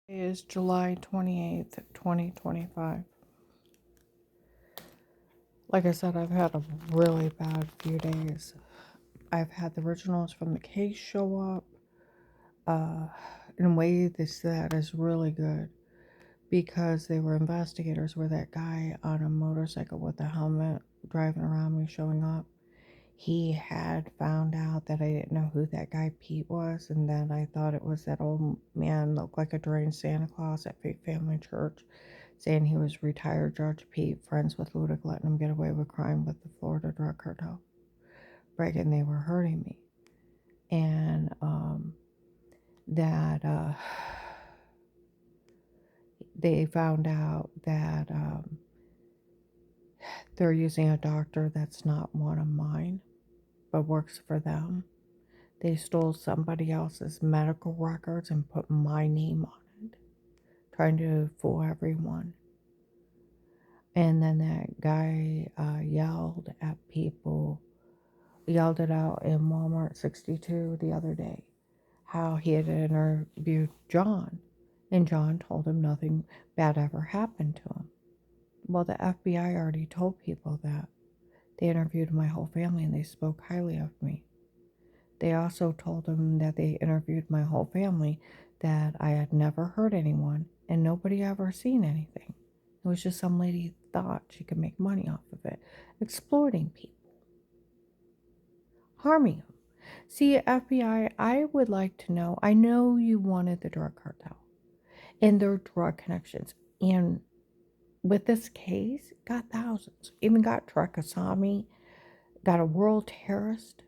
Today is July 28th, 2025. Like I said, I've had a really bad few days. I've had the originals from the case show up in a way that is really good because they were investigators where that guy on a motorcycle with a helmet driving around me showing up. He had found out that I didn't know who that guy Pete was, and that I thought it was that old man looked like a deranged Santa Claus at Faith Family Church, saying he was retired Judge Pete, friends with Ludick, letting him get away with crime with the Florida drug cartel. Bragging they were hurting me. And that they found out that they're using a doctor that's not one of mine, but works for them. They stole somebody else's medical records and put my name on it, trying to fool everyone. And then that guy yelled at people, yelled it out in Walmart 62 the other day, how he had interviewed John, and John told him nothing bad ever happened to him. Well, the FBI already told people that. They interviewed my whole family and they spoke highly of me. They also told him that they interviewed my whole family, that I had never hurt anyone and nobody ever seen anything. It was just some lady thought she could make money off of it, exploiting people, harming them. See, FBI, I would like to know, I know you wanted the drug cartel and their drug connections. And with this case, got thousands. Even got Tarek Asami, got a world terrorist,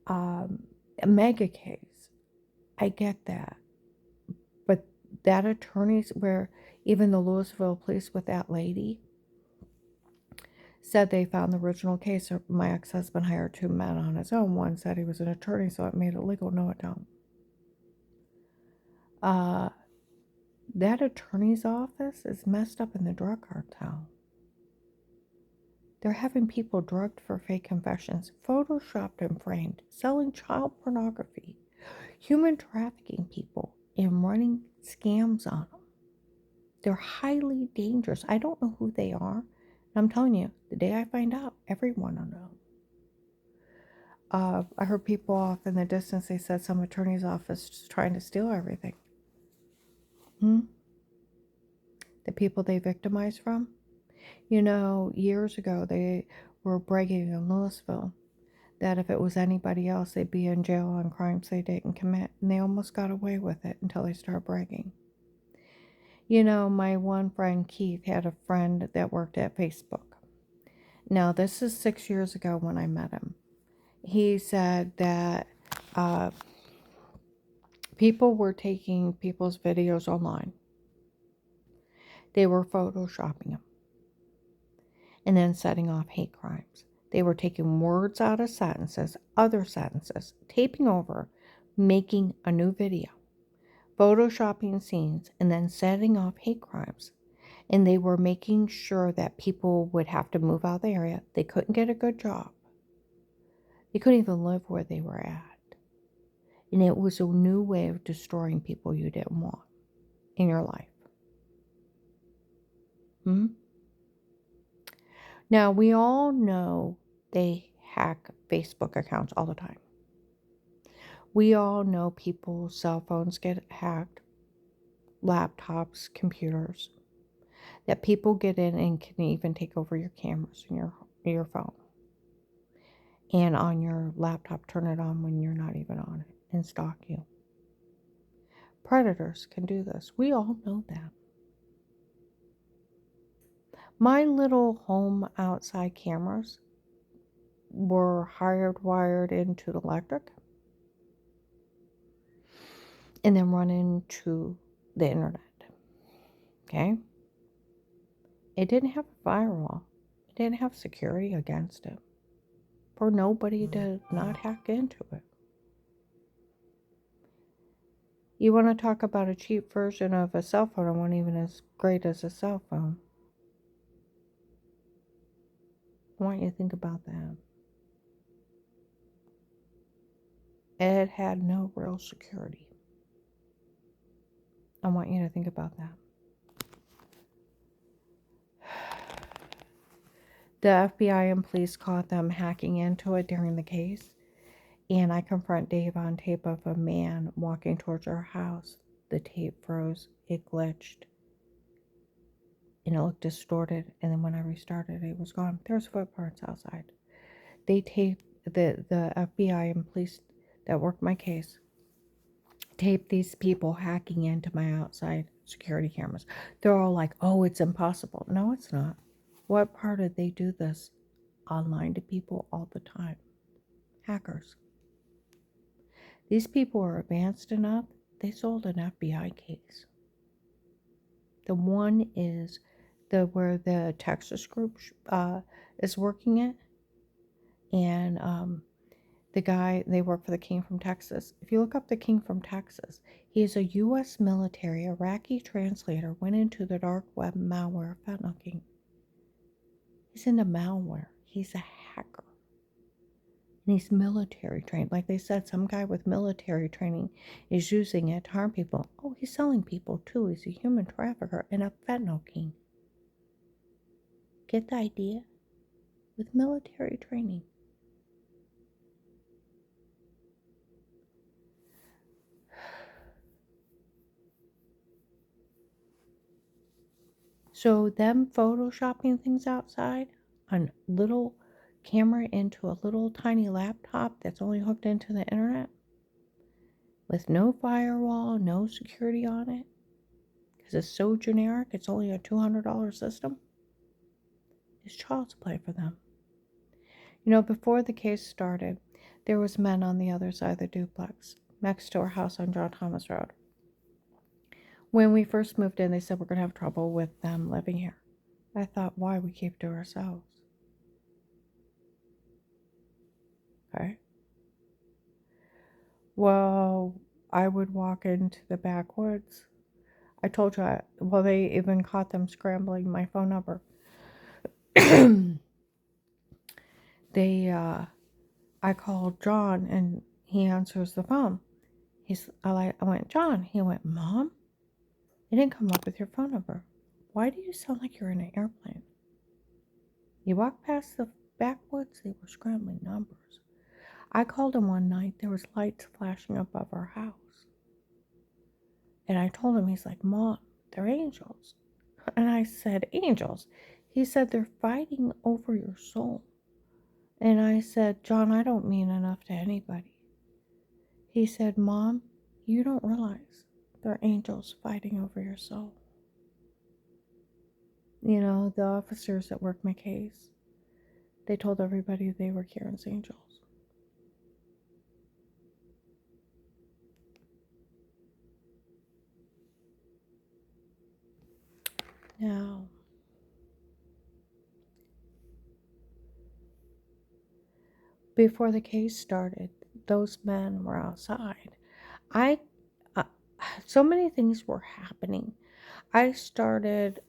a mega case. I get that. But that attorney's where even the Louisville police with that lady said they found the original case. My ex-husband hired two men on his own. One said he was an attorney, so it made it legal. No, it don't. Uh, that attorney's office is messed up in the drug cartel. They're having people drugged for fake confessions, photoshopped and framed, selling child pornography, human trafficking people, and running scams on them. They're highly dangerous. I don't know who they are. I'm telling you, the day I find out, everyone will know. I heard people off in the distance, they said some attorney's office is trying to steal everything. The people they victimized from. You know, years ago, they were bragging in Louisville that if it was anybody else, they'd be in jail on crimes they didn't commit. And they almost got away with it until they started bragging. You know, my one friend, Keith, had a friend that worked at Facebook. Now, this is 6 years ago when I met him. He said that people were taking people's videos online. They were photoshopping them and then setting off hate crimes. They were taking words out of sentences, other sentences, taping over, making a new video, photoshopping scenes, and then setting off hate crimes. And they were making sure that people would have to move out of the area. They couldn't get a good job. They couldn't even live where they were at. And it was a new way of destroying people you didn't want in your life. Now, we all know they hack Facebook accounts all the time. We all know people's cell phones get hacked, laptops, computers, that people get in and can even take over your cameras and your phone. And on your laptop, turn it on when you're not even on it and stalk you. Predators can do this. We all know that. My little home outside cameras were hardwired into the electric and then run into the internet. Okay? It didn't have a firewall. It didn't have security against it for nobody to not hack into it. You want to talk about a cheap version of a cell phone? It wasn't even as great as a cell phone. I want you to think about that. It had no real security. I want you to think about that. The FBI and police caught them hacking into it during the case. And I confront Dave on tape of a man walking towards our house. The tape froze. It glitched. And it looked distorted. And then when I restarted, it was gone. There's footprints outside. They taped the FBI and police that worked my case. Taped these people hacking into my outside security cameras. They're all like, oh, it's impossible. No, it's not. What part did they do this online to people all the time? Hackers. These people are advanced enough, they sold an FBI case. The one is where the Texas group is working it, and the guy, they work for the King from Texas. If you look up the King from Texas, he is a U.S. military Iraqi translator, went into the dark web malware fentanyl king. He's into malware. He's a hacker. And he's military trained. Like they said, some guy with military training is using it to harm people. Oh, he's selling people too. He's a human trafficker and a fentanyl king. Get the idea? With military training. So them photoshopping things outside on little camera into a little tiny laptop that's only hooked into the internet with no firewall, no security on it, because it's so generic, it's only a $200 system, is child's play for them. You know, before the case started, there was men on the other side of the duplex, next to our house on John Thomas Road. When we first moved in, they said we're going to have trouble with them living here. I thought, why? We keep to ourselves. Okay. Well, I would walk into the backwoods. I told you, they even caught them scrambling my phone number. I called John and he answers the phone. I went, John. He went, Mom? It didn't come up with your phone number. Why do you sound like you're in an airplane? You walked past the backwoods, they were scrambling numbers. I called him one night, there was lights flashing above our house. And I told him, he's like, Mom, they're angels. And I said, angels? He said, they're fighting over your soul. And I said, John, I don't mean enough to anybody. He said, Mom, you don't realize they're angels fighting over your soul. You know, the officers that worked my case, they told everybody they were Kieran's angels. Now, before the case started, those men were outside. So many things were happening. I started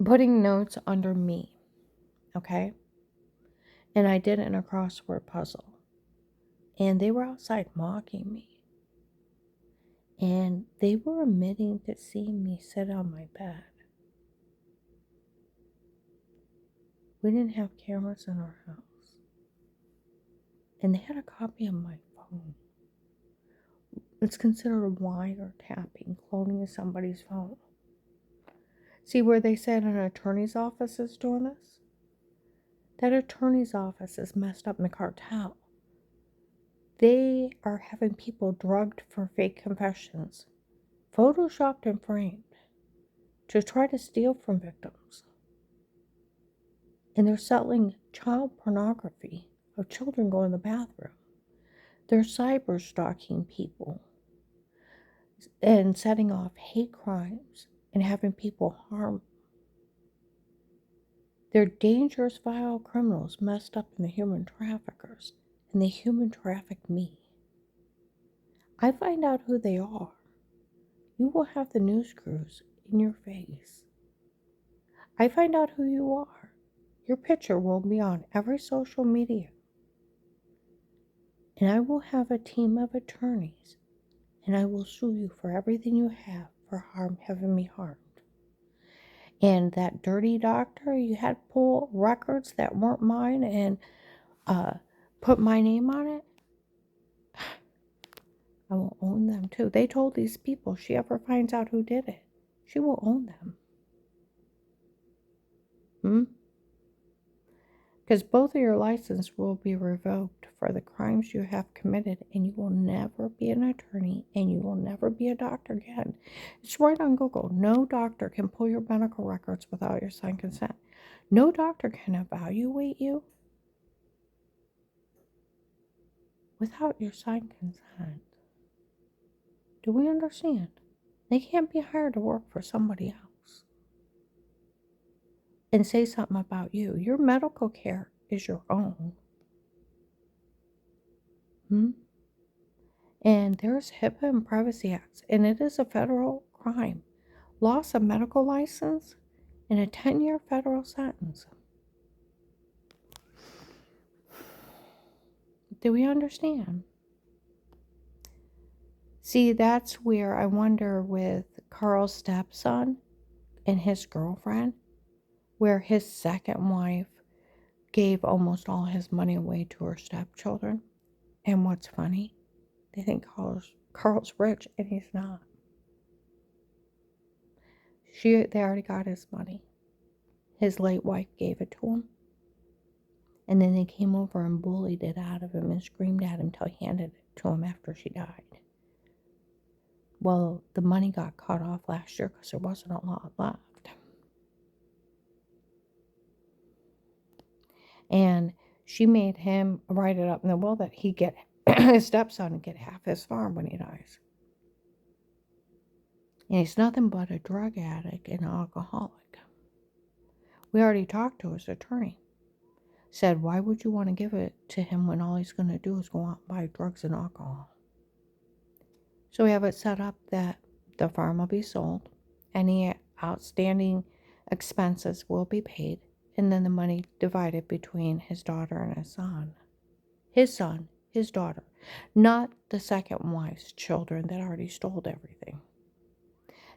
putting notes under me, okay? And I did it in a crossword puzzle. And they were outside mocking me. And they were admitting to seeing me sit on my bed. We didn't have cameras in our house. And they had a copy of my phone. It's considered wiretapping, cloning somebody's phone. See where they said an attorney's office is doing this? That attorney's office is messed up in the cartel. They are having people drugged for fake confessions, photoshopped and framed, to try to steal from victims. And they're selling child pornography of children going to the bathroom. They're cyber stalking people and setting off hate crimes and having people harmed. They're dangerous, vile criminals messed up in the human traffickers, and they human traffic me. I find out who they are. You will have the news crews in your face. I find out who you are. Your picture will be on every social media. And I will have a team of attorneys and I will sue you for everything you have for having me harmed. And that dirty doctor, you had to pull records that weren't mine and uh, put my name on it. I will own them too. They told these people, she ever finds out who did it, she will own them. Because both of your license will be revoked for the crimes you have committed, and you will never be an attorney, and you will never be a doctor again. It's right on Google. No doctor can pull your medical records without your signed consent. No doctor can evaluate you without your signed consent. Do we understand? They can't be hired to work for somebody else and say something about you. Your medical care is your own. And there's HIPAA and Privacy Acts, and it is a federal crime. Loss of medical license and a 10-year federal sentence. Do we understand? See, that's where I wonder with Carl's stepson and his girlfriend, where his second wife gave almost all his money away to her stepchildren. And what's funny, they think Carl's rich, and he's not. They already got his money. His late wife gave it to him. And then they came over and bullied it out of him and screamed at him until he handed it to him after she died. Well, the money got cut off last year because there wasn't a lot left. And she made him write it up in the will that he get his stepson and get half his farm when he dies. And he's nothing but a drug addict and an alcoholic. We already talked to his attorney. Said, why would you want to give it to him when all he's going to do is go out and buy drugs and alcohol? So we have it set up that the farm will be sold, any outstanding expenses will be paid, and then the money divided between his daughter and his son. His daughter, not the second wife's children that already stole everything.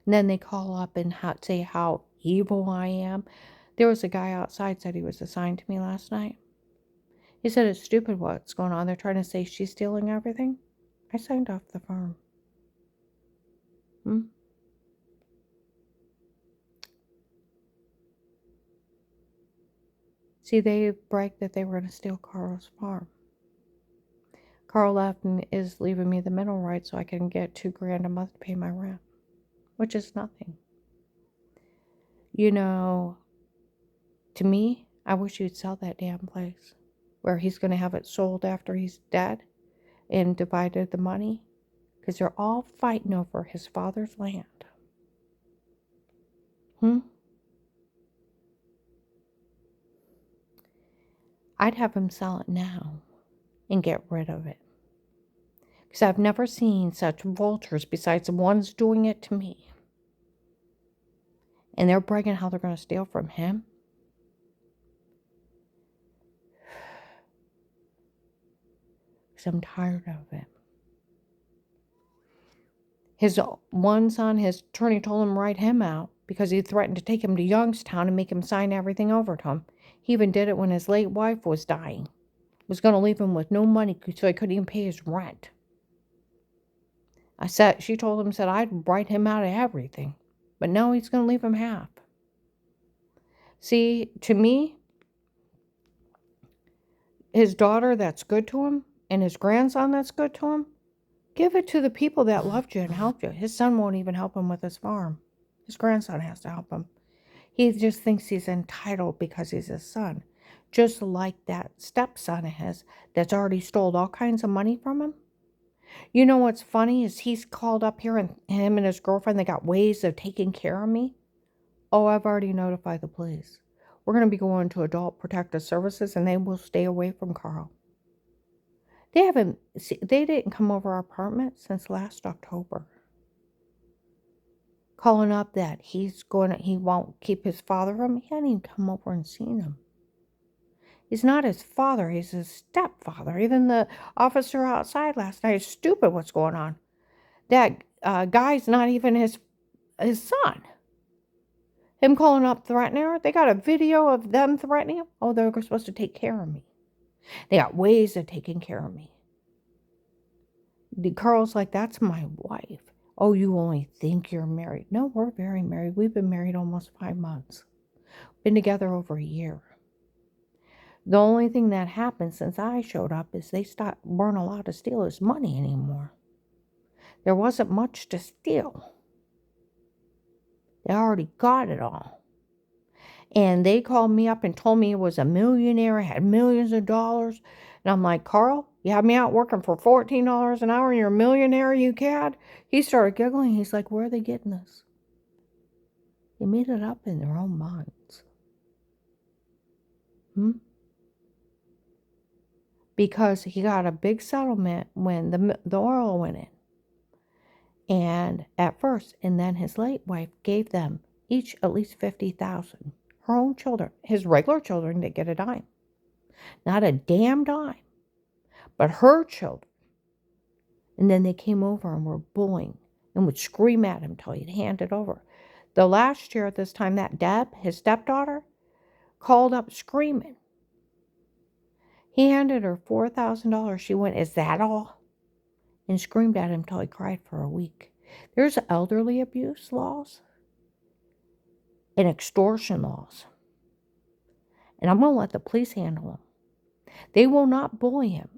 And then they call up and say how evil I am. There was a guy outside said he was assigned to me last night. He said it's stupid what's going on. They're trying to say she's stealing everything. I signed off the farm. See, they bragged that they were going to steal Carl's farm. Carl left and is leaving me the mineral rights so I can get $2,000 a month to pay my rent, which is nothing. You know, to me, I wish you'd sell that damn place where he's going to have it sold after he's dead and divided the money, because they're all fighting over his father's land. I'd have him sell it now and get rid of it. Because I've never seen such vultures besides the ones doing it to me. And they're bragging how they're going to steal from him. Because I'm tired of it. His one son, his attorney told him to write him out because he threatened to take him to Youngstown and make him sign everything over to him. He even did it when his late wife was dying. Was going to leave him with no money so he couldn't even pay his rent. She told him, I'd write him out of everything. But no, he's going to leave him half. See, to me, his daughter that's good to him and his grandson that's good to him, give it to the people that loved you and helped you. His son won't even help him with his farm. His grandson has to help him. He just thinks he's entitled because he's his son. Just like that stepson of his that's already stole all kinds of money from him. You know what's funny is he's called up here and him and his girlfriend, they got ways of taking care of me. Oh, I've already notified the police. We're going to be going to Adult Protective Services and they will stay away from Carl. They didn't come over our apartment since last October. Calling up that he won't keep his father from him. He hadn't even come over and seen him. He's not his father, he's his stepfather. Even the officer outside last night is stupid what's going on. That guy's not even his son. Him calling up threatening her. They got a video of them threatening him. Oh, they're supposed to take care of me. They got ways of taking care of me. Carl's like, that's my wife. Oh, you only think you're married. No, we're very married. We've been married almost 5 months. Been together over a year. The only thing that happened since I showed up is weren't allowed to steal his money anymore. There wasn't much to steal. They already got it all. And they called me up and told me he was a millionaire, had millions of dollars. And I'm like, Carl, you have me out working for $14 an hour and you're a millionaire, you cad? He started giggling. He's like, where are they getting this? They made it up in their own minds. Because he got a big settlement when the oil went in. And at first, and then his late wife gave them each at least $50,000. Her own children. His regular children didn't get a dime. Not a damn dime. But her children. And then they came over and were bullying and would scream at him till he'd hand it over. The last year at this time, that Deb, his stepdaughter, called up screaming. He handed her $4,000. She went, is that all? And screamed at him till he cried for a week. There's elderly abuse laws and extortion laws. And I'm going to let the police handle them. They will not bully him.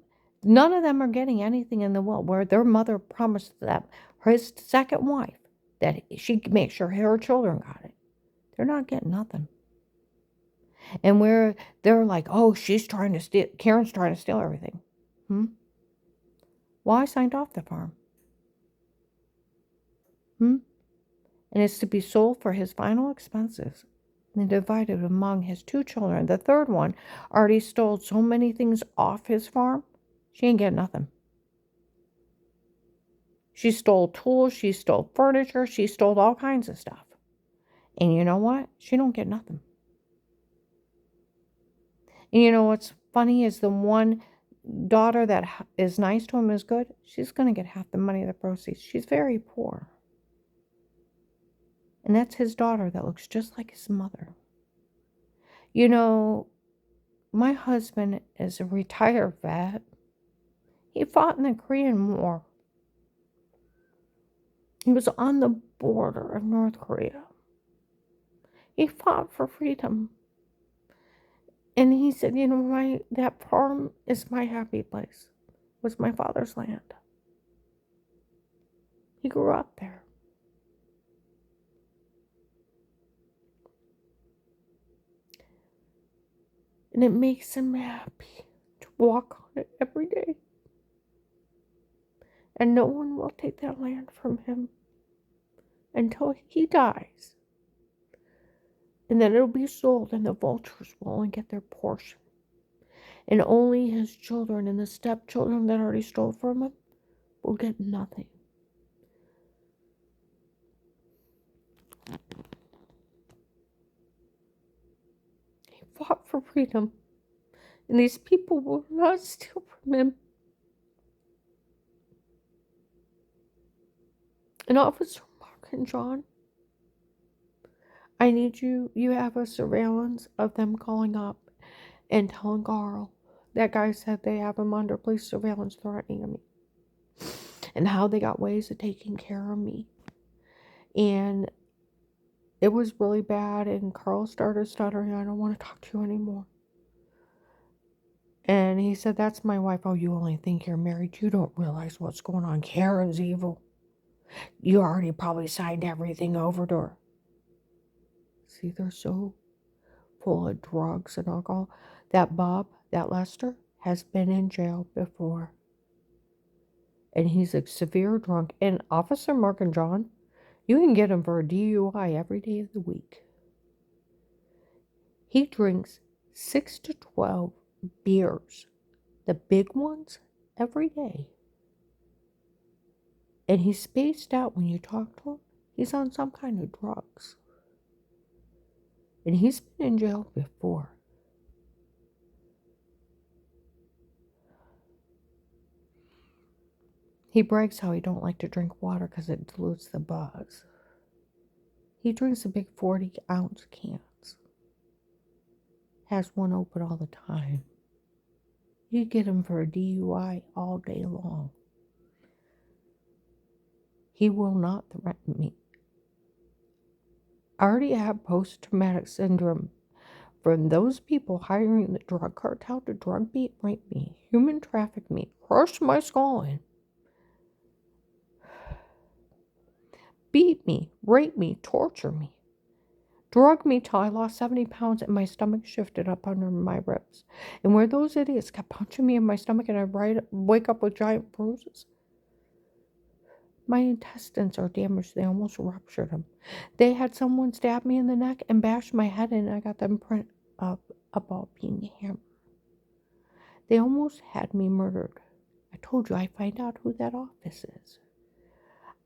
None of them are getting anything in the will where their mother promised them, his second wife, that she'd make sure her children got it. They're not getting nothing. And where they're like, oh, she's trying to steal, Karen's trying to steal everything. Well, I signed off the farm. And it's to be sold for his final expenses. And divided among his 2 children. The third one already stole so many things off his farm, she ain't getting nothing. She stole tools, she stole furniture, she stole all kinds of stuff. And you know what? She don't get nothing. And you know what's funny is the one daughter that is nice to him, is good, she's going to get half the money of the proceeds. She's very poor. And that's his daughter that looks just like his mother. You know, my husband is a retired vet. He fought in the Korean War. He was on the border of North Korea. He fought for freedom. And he said, you know, that farm is my happy place. It was my father's land. He grew up there. And it makes him happy to walk on it every day. And no one will take that land from him until he dies. And then it'll be sold and the vultures will only get their portion. And only his children and the stepchildren that already stole from him will get nothing. He fought for freedom. And these people will not steal from him. And Officer Mark and John, I need you have a surveillance of them calling up and telling Carl. That guy said they have him under police surveillance threatening me. And how they got ways of taking care of me. And it was really bad. And Carl started stuttering. I don't want to talk to you anymore. And he said, that's my wife. Oh, you only think you're married. You don't realize what's going on. Karen's evil. You already probably signed everything over to her. See, they're so full of drugs and alcohol. That Bob, that Lester, has been in jail before. And he's a severe drunk. And Officer Mark and John, you can get him for a DUI every day of the week. He drinks 6 to 12 beers, the big ones, every day. And he's spaced out when you talk to him. He's on some kind of drugs. And he's been in jail before. He brags how he don't like to drink water because it dilutes the buzz. He drinks the big 40-ounce cans. Has one open all the time. You get him for a DUI all day long. He will not threaten me. I already have post-traumatic syndrome from those people hiring the drug cartel to drug me, rape me, human traffic me, crush my skull in, beat me, rape me, torture me, drug me till I lost 70 pounds and my stomach shifted up under my ribs. And where those idiots kept punching me in my stomach and I'd wake up with giant bruises. My intestines are damaged. They almost ruptured them. They had someone stab me in the neck and bash my head in. I got them print up about being hammered. They almost had me murdered. I told you I'd find out who that office is.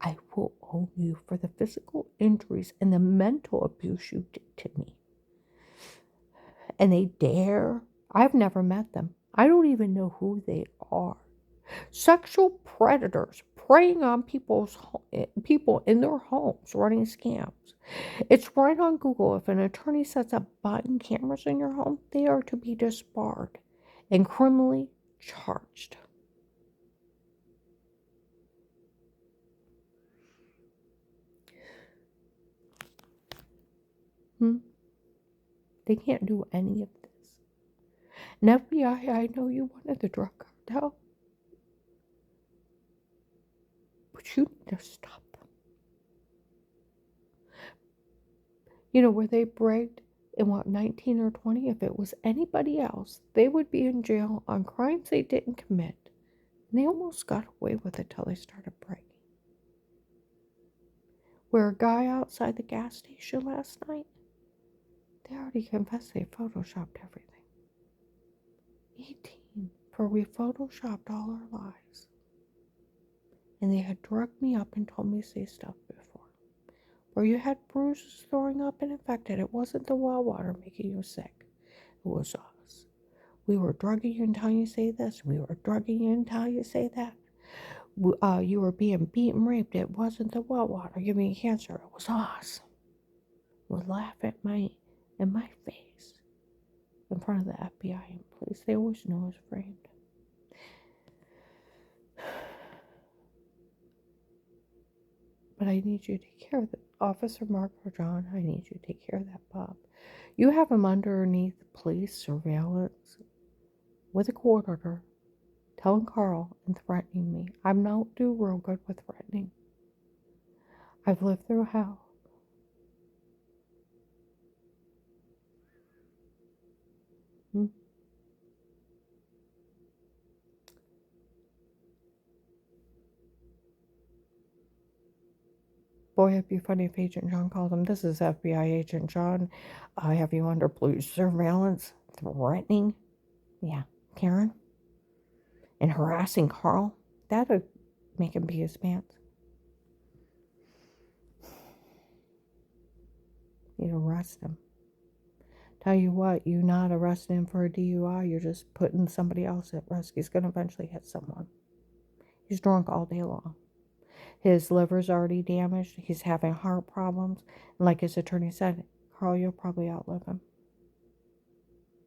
I will own you for the physical injuries and the mental abuse you did to me. And they dare. I've never met them. I don't even know who they are. Sexual predators preying on people in their homes, running scams. It's right on Google. If an attorney sets up button cameras in your home, they are to be disbarred and criminally charged. They can't do any of this. And FBI, I know you wanted the drug cartel, but you need to stop them. You know, where they bragged in what, 19 or 20, if it was anybody else, they would be in jail on crimes they didn't commit. And they almost got away with it till they started bragging. Where a guy outside the gas station last night, they already confessed they photoshopped everything. 18, for we photoshopped all our lives. And they had drugged me up and told me to say stuff before. Where you had bruises, throwing up, and infected. It wasn't the well water making you sick. It was us. We were drugging you and telling you to say this. We were drugging you and telling you to say that. You were being beaten, raped. It wasn't the well water giving you cancer. It was us. Would laugh in my face in front of the FBI and police. They always knew I was framed. But I need you to take care of Officer Mark or John. I need you to take care of that pup. You have him underneath police surveillance with a court order, telling Carl and threatening me. I'm not do real good with threatening. I've lived through hell. Boy, it'd be funny if Agent John called him. This is FBI Agent John. I have you under police surveillance, threatening. Yeah, Karen. And harassing Carl. That'd make him pee his pants. You'd arrest him. Tell you what, you not arresting him for a DUI, you're just putting somebody else at risk. He's going to eventually hit someone. He's drunk all day long. His liver's already damaged. He's having heart problems. And like his attorney said, Carl, you'll probably outlive him.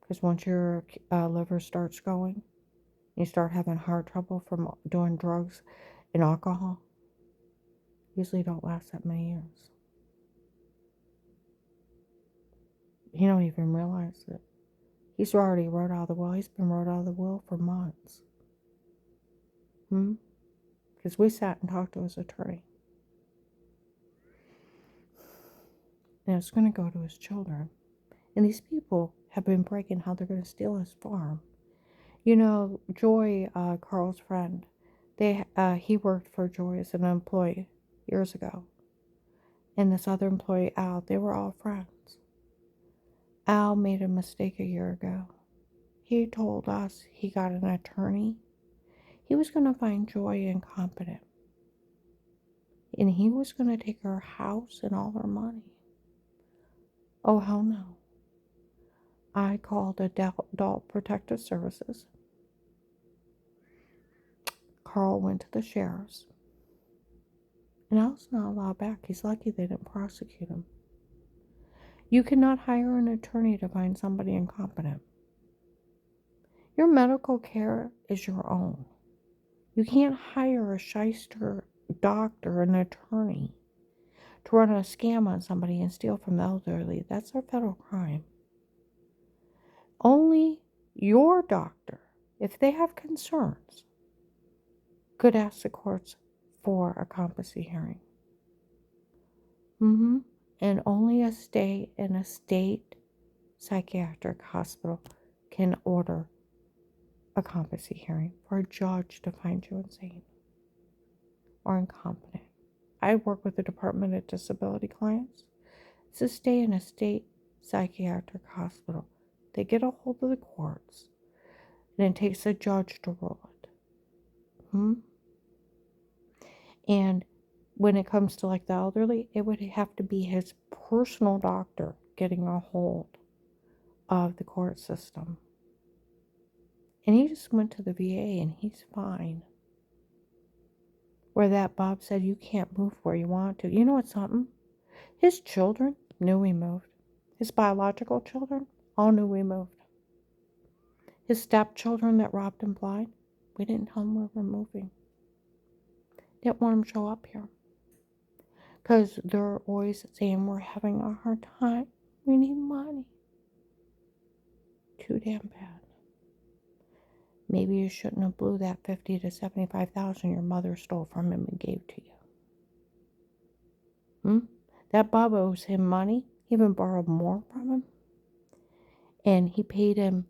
Because once your liver starts going, you start having heart trouble from doing drugs and alcohol, usually don't last that many years. You don't even realize it. He's already wrote out of the will. He's been wrote out of the will for months. Because we sat and talked to his attorney. And it's going to go to his children. And these people have been breaking how they're going to steal his farm. You know, Joy, Carl's friend, he worked for Joy as an employee years ago. And this other employee, Al, they were all friends. Al made a mistake a year ago. He told us he got an attorney. He was going to find Joy incompetent. And he was going to take her house and all her money. Oh, hell no. I called Adult Protective Services. Carl went to the sheriff's. And Al's not allowed back. He's lucky they didn't prosecute him. You cannot hire an attorney to find somebody incompetent. Your medical care is your own. You can't hire a shyster doctor, an attorney, to run a scam on somebody and steal from the elderly. That's a federal crime. Only your doctor, if they have concerns, could ask the courts for a competency hearing. And only a state psychiatric hospital can order a competency hearing for a judge to find you insane or incompetent. I work with the Department of Disability clients. It's to stay in a state psychiatric hospital. They get a hold of the courts, and it takes a judge to rule it. And when it comes to like the elderly, it would have to be his personal doctor getting a hold of the court system. And he just went to the VA and he's fine. Where that Bob said, you can't move where you want to. You know what's something? His children knew we moved. His biological children all knew we moved. His stepchildren that robbed him blind, we didn't tell him we were moving. Didn't want him to show up here. Because they're always saying we're having a hard time. We need money. Too damn bad. Maybe you shouldn't have blew that $50,000 to $75,000 your mother stole from him and gave to you. That Bob owes him money. He even borrowed more from him. And he paid him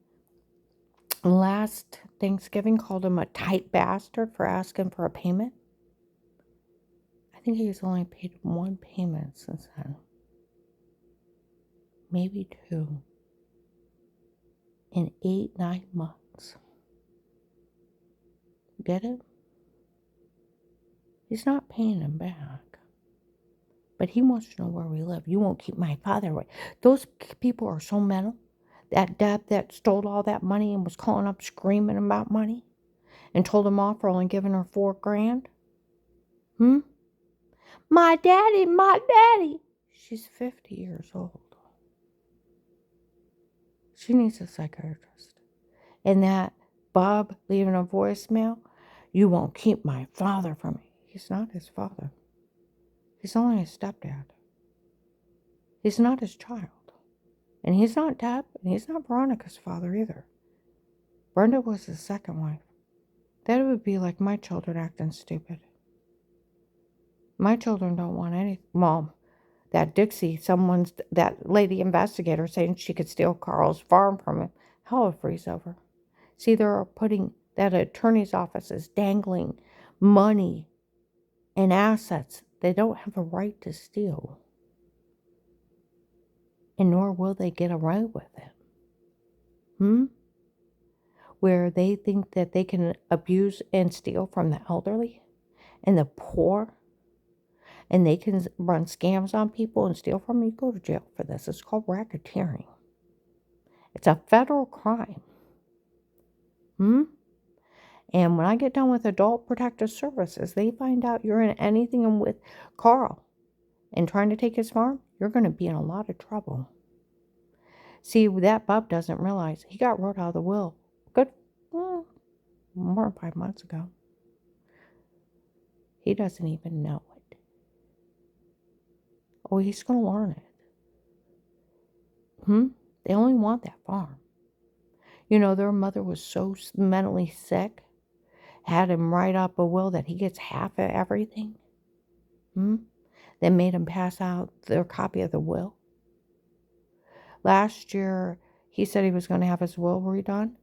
last Thanksgiving, called him a tight bastard for asking for a payment. I think he's only paid one payment since then. Maybe two. In 8-9 months. Get it? He's not paying him back. But he wants to know where we live. You won't keep my father away. Those people are so mental. That Deb that stole all that money and was calling up screaming about money and told him off for only giving her $4,000. My daddy. She's 50 years old. She needs a psychiatrist. And that Bob leaving a voicemail, you won't keep my father from me. He's not his father. He's only his stepdad. He's not his child. And he's not Deb, and he's not Veronica's father either. Brenda was his second wife. That would be like my children acting stupid. My children don't want any. Mom, that Dixie, that lady investigator saying she could steal Carl's farm from him. Hell would freeze over. See, they're putting that attorney's office is dangling money and assets they don't have a right to steal. And nor will they get away with it. Where they think that they can abuse and steal from the elderly and the poor, and they can run scams on people and steal from them. You go to jail for this. It's called racketeering. It's a federal crime. And when I get done with Adult Protective Services, they find out you're in anything with Carl and trying to take his farm, you're going to be in a lot of trouble. See, that Bob doesn't realize he got wrote out of the will more than 5 months ago. He doesn't even know it. Oh, he's going to learn it. They only want that farm. You know, their mother was so mentally sick, had him write up a will that he gets half of everything. They made him pass out their copy of the will. Last year, he said he was going to have his will redone.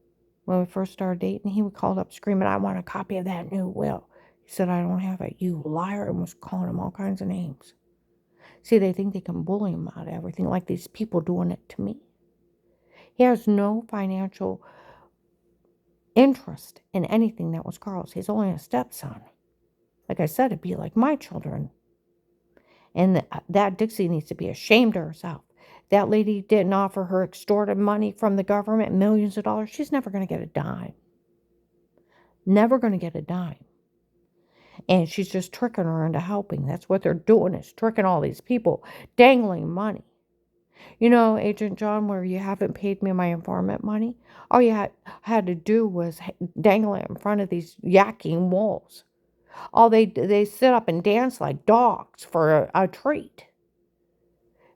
When we first started dating, he called up screaming, I want a copy of that new will. He said, I don't have it, you liar, and was calling him all kinds of names. See, they think they can bully him out of everything, like these people doing it to me. He has no financial interest in anything that was Carl's. He's only a stepson. Like I said, it'd be like my children. And that Dixie needs to be ashamed of herself. That lady didn't offer her extorted money from the government, millions of dollars. She's never going to get a dime. Never going to get a dime. And she's just tricking her into helping. That's what they're doing, is tricking all these people, dangling money. You know, Agent John, where you haven't paid me my informant money, all you had to do was dangle it in front of these yakking wolves. All they sit up and dance like dogs for a treat.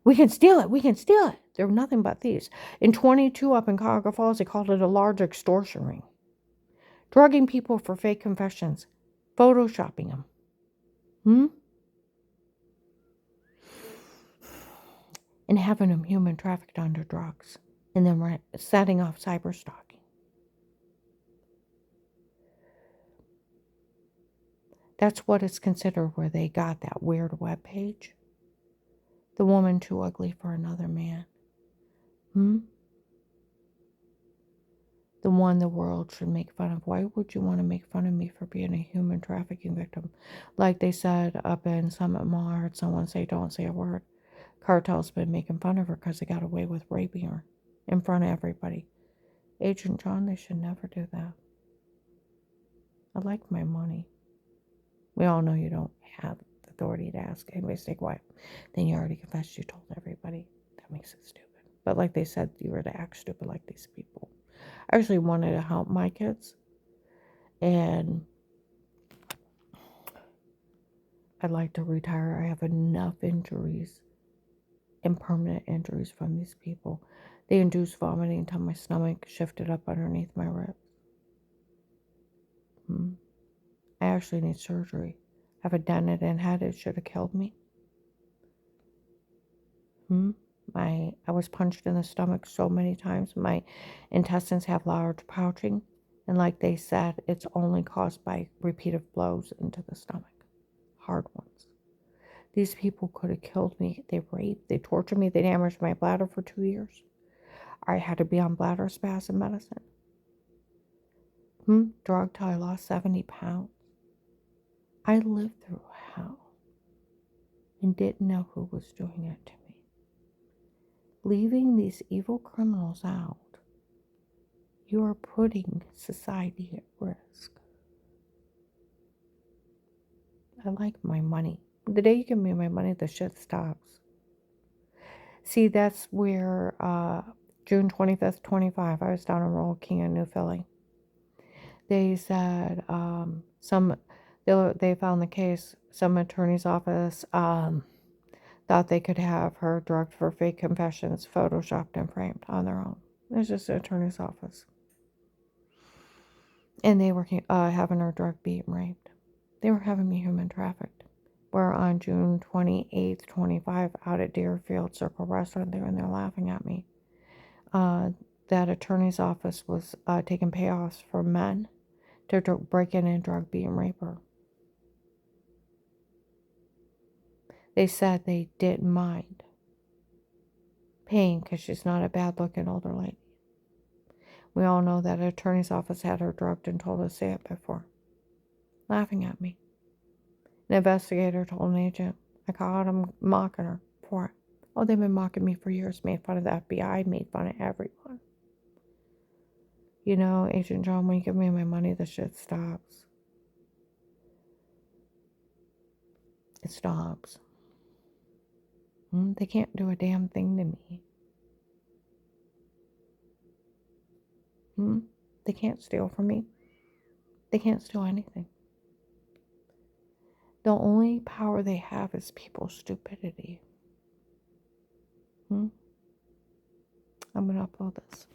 We can steal it. We can steal it. They're nothing but thieves. In 22 up in Cuyahoga Falls, they called it a large extortion ring. Drugging people for fake confessions. Photoshopping them. Hmm? And having them human trafficked under drugs. And then setting off cyber stalking. That's what it's considered where they got that weird web page. The woman too ugly for another man. Hmm? The one the world should make fun of. Why would you want to make fun of me for being a human trafficking victim? Like they said up in Summit Mall, I heard someone say, don't say a word. Cartel's been making fun of her because they got away with raping her in front of everybody. Agent John, they should never do that. I like my money. We all know you don't have the authority to ask anybody to stay quiet. Then you already confessed, you told everybody. That makes it stupid. But like they said, you were to act stupid like these people. I actually wanted to help my kids. And I'd like to retire. I have enough injuries and permanent injuries from these people. They induced vomiting until my stomach shifted up underneath my ribs. I actually need surgery. I have a dented in head. It should have killed me. I was punched in the stomach so many times. My intestines have large pouching. And like they said, it's only caused by repeated blows into the stomach. Hard ones. These people could have killed me. They raped, they tortured me, they damaged my bladder for 2 years. I had to be on bladder spasm medicine. Drugged till I lost 70 pounds. I lived through hell and didn't know who was doing it to me. Leaving these evil criminals out, you are putting society at risk. I like my money. The day you give me my money, the shit stops. See, that's where June 25th, 25, I was down in Royal King in New Philly. They said they found the case. Some attorney's office thought they could have her drugged for fake confessions, photoshopped and framed on their own. It's just an attorney's office. And they were having her drugged, beat, and raped. They were having me human trafficked. Where on June 28th, 25, out at Deerfield Circle Restaurant, they're laughing at me. That attorney's office was taking payoffs for men to break in and drug, beat, and rape her. They said they didn't mind paying because she's not a bad-looking older lady. We all know that attorney's office had her drugged and told us to say it before. Laughing at me. An investigator told an agent, I caught him mocking her for it. Oh, they've been mocking me for years, made fun of the FBI, made fun of everyone. You know, Agent John, when you give me my money, the shit stops. It stops. They can't do a damn thing to me. They can't steal from me. They can't steal anything. The only power they have is people's stupidity. I'm going to upload this.